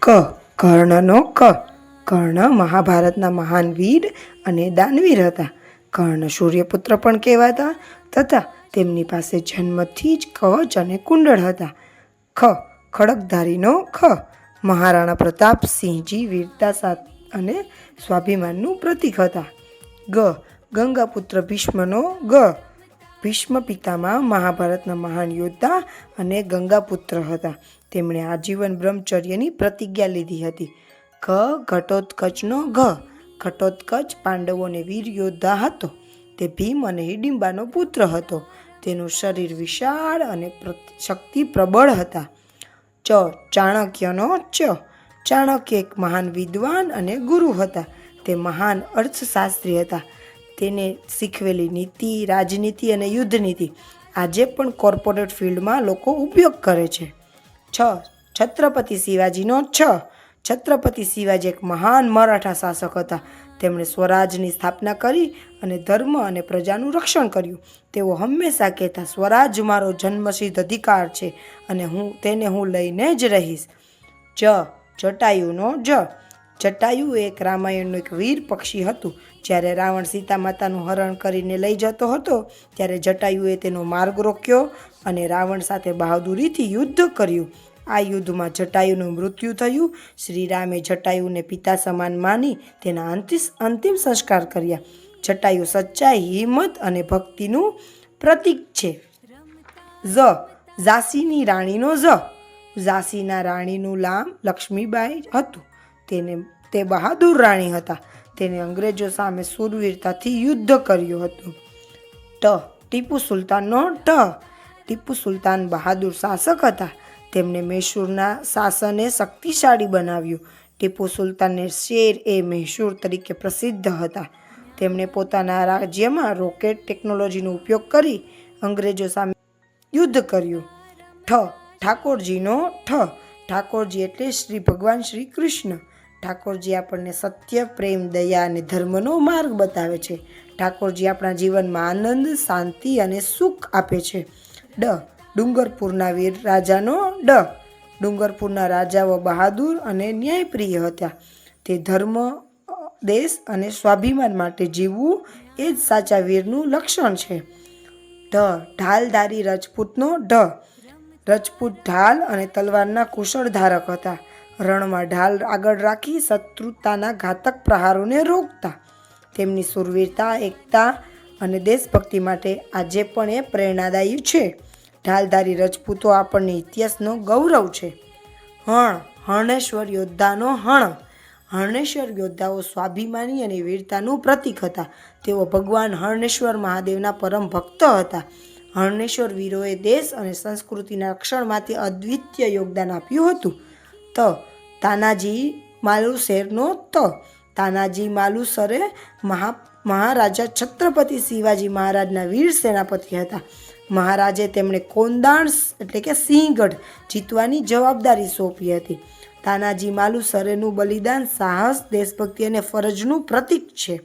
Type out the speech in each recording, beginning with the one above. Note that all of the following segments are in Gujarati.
ક કર્ણનો ક કર્ણ મહાભારતના મહાન વીર અને દાનવીર હતા. કર્ણ સૂર્યપુત્ર પણ કહેવાતા તથા તેમની પાસે જન્મથી જ કવચ અને કુંડળ હતા. ખ ખડકધારીનો ખ મહારાણા પ્રતાપસિંહજી વીરતા અને સ્વાભિમાનનું પ્રતીક હતા. ગ ગંગાપુત્ર ભીષ્મનો ગ ભીષ્મ પિતામહ મહાભારતના મહાન યોદ્ધા અને ગંગાપુત્ર હતા. તેમણે આજીવન બ્રહ્મચર્યની પ્રતિજ્ઞા લીધી હતી. ઘ ઘટોત્કચનો ઘ ઘટોત્કચ પાંડવોને વીર યોદ્ધા હતો. તે ભીમ અને હિડિંબાનો પુત્ર હતો. તેનું શરીર વિશાળ અને શક્તિ પ્રબળ હતા. ચ ચાણક્યનો ચ ચાણક્ય એક મહાન વિદ્વાન અને ગુરુ હતા. તે મહાન અર્થશાસ્ત્રી હતા. તેને શીખવેલી નીતિ, રાજનીતિ અને યુદ્ધનીતિ આજે પણ કોર્પોરેટ ફિલ્ડમાં લોકો ઉપયોગ કરે છે. છ છત્રપતિ શિવાજીનો છ છત્રપતિ શિવાજી એક મહાન મરાઠા શાસક હતા. તેમણે સ્વરાજની સ્થાપના કરી અને ધર્મ અને પ્રજાનું રક્ષણ કર્યું. તેઓ હંમેશા કહેતા, સ્વરાજ મારો જન્મસિદ્ધ અધિકાર છે અને તેને હું લઈને જ રહીશ. જટાયુનો જટાયુ એક રામાયણનું એક વીર પક્ષી હતું. જ્યારે રાવણ સીતા માતાનું હરણ કરીને લઈ જતો હતો ત્યારે જટાયુએ તેનો માર્ગ રોક્યો અને રાવણ સાથે બહાદુરીથી યુદ્ધ કર્યું. આ યુદ્ધમાં જટાયુનું મૃત્યુ થયું. શ્રી રામે જટાયુને પિતા સમાન માની તેના અંતિમ સંસ્કાર કર્યા. જટાયુ સચ્ચાઈ, હિંમત અને ભક્તિનું પ્રતીક છે. ઝાંસીની રાણીનો ઝાંસીના રાણીનું નામ લક્ષ્મીબાઈ હતું. તે બહાદુર રાણી હતા. તેને અંગ્રેજો સામે શૂરવીરતાથી યુદ્ધ કર્યું હતું. ટીપુ સુલતાનનો ટીપુ સુલતાન બહાદુર શાસક હતા. તેમણે મૈસૂરના શાસને શક્તિશાળી બનાવ્યું. ટીપુ સુલતાનને શેર-એ-મૈસૂર તરીકે પ્રસિદ્ધ હતા. તેમણે પોતાના રાજ્યમાં રોકેટ ટેકનોલોજીનો ઉપયોગ કરી અંગ્રેજો સામે યુદ્ધ કર્યું. ઠાકોરજીનો ઠાકોરજી એટલે શ્રી ભગવાન શ્રી કૃષ્ણ. ઠાકોરજી આપણને સત્ય, પ્રેમ, દયા અને ધર્મનો માર્ગ બતાવે છે. ઠાકોરજી આપણા જીવનમાં આનંદ, શાંતિ અને સુખ આપે છે. ડુંગરપુરના વીર રાજાનો ડુંગરપુરના રાજાઓ બહાદુર અને ન્યાયપ્રિય હતા. તે ધર્મ, દેશ અને સ્વાભિમાન માટે જીવવું એ જ સાચા વીરનું લક્ષણ છે. ઢાલધારી રજપૂતનો રજપૂત ઢાલ અને તલવારના કુશળ ધારક હતા. રણમાં ઢાલ આગળ રાખી શત્રુતાના ઘાતક પ્રહારોને રોકતા. તેમની શૂરવીરતા, એકતા અને દેશભક્તિ માટે આજે પણ એ પ્રેરણાદાયી છે. ઢાલધારી રજપૂતો આપણને ઇતિહાસનો ગૌરવ છે. હર્ણેશ્વર યોદ્ધાનો હર્ણેશ્વર યોદ્ધાઓ સ્વાભિમાની અને વીરતાનું પ્રતીક હતા. તેઓ ભગવાન હર્ણેશ્વર મહાદેવના પરમ ભક્ત હતા. હર્ણેશ્વર વીરોએ દેશ અને સંસ્કૃતિના રક્ષણમાંથી અદ્વિતીય યોગદાન આપ્યું હતું. તાનાજી માલુસરેનો તાનાજી માલુસરે મહારાજા છત્રપતિ શિવાજી મહારાજના વીર સેનાપતિ હતા. મહારાજે તેમણે કોંદાણ એટલે કે સિંહગઢ જીતવાની જવાબદારી સોંપી હતી. તાનાજી માલુસરેનું બલિદાન સાહસ, દેશભક્તિ અને ફરજનું પ્રતીક છે.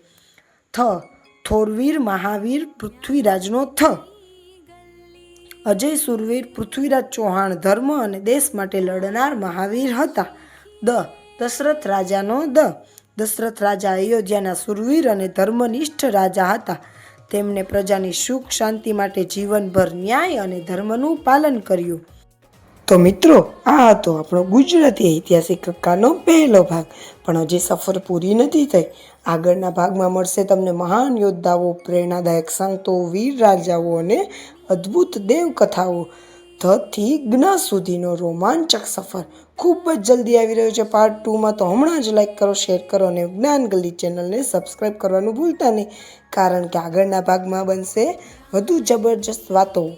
થોરવીર મહાવીર પૃથ્વીરાજનો અજય સુરવીર પૃથ્વીરાજ ચૌહાણ ધર્મ અને દેશ માટે લડનાર મહાવીર હતા. દશરથ રાજાનો દશરથ રાજા અયોધ્યાના સુરવીર અને ધર્મનિષ્ઠ રાજા હતા. તેમણે પ્રજાની સુખ શાંતિ માટે જીવનભર ન્યાય અને ધર્મનું પાલન કર્યું. તો મિત્રો, આ હતો આપણો ગુજરાતી ઐતિહાસિક કક્કાનો પહેલો ભાગ. પણ હજી સફર પૂરી નથી થઈ. આગળના ભાગમાં મળશે તમને મહાન યોદ્ધાઓ, પ્રેરણાદાયક સંતો, વીર રાજાઓ અને અદ્ભુત દેવકથાઓ. થી જ્ઞ સુધીનો રોમાંચક સફર ખૂબ જ જલ્દી આવી રહ્યો છે પાર્ટ 2માં. તો હમણાં જ લાઈક કરો, શેર કરો અને જ્ઞાન ગલી ચેનલને સબસ્ક્રાઈબ કરવાનું ભૂલતા નહીં, કારણ કે આગળના ભાગમાં બનશે વધુ જબરજસ્ત વાતો.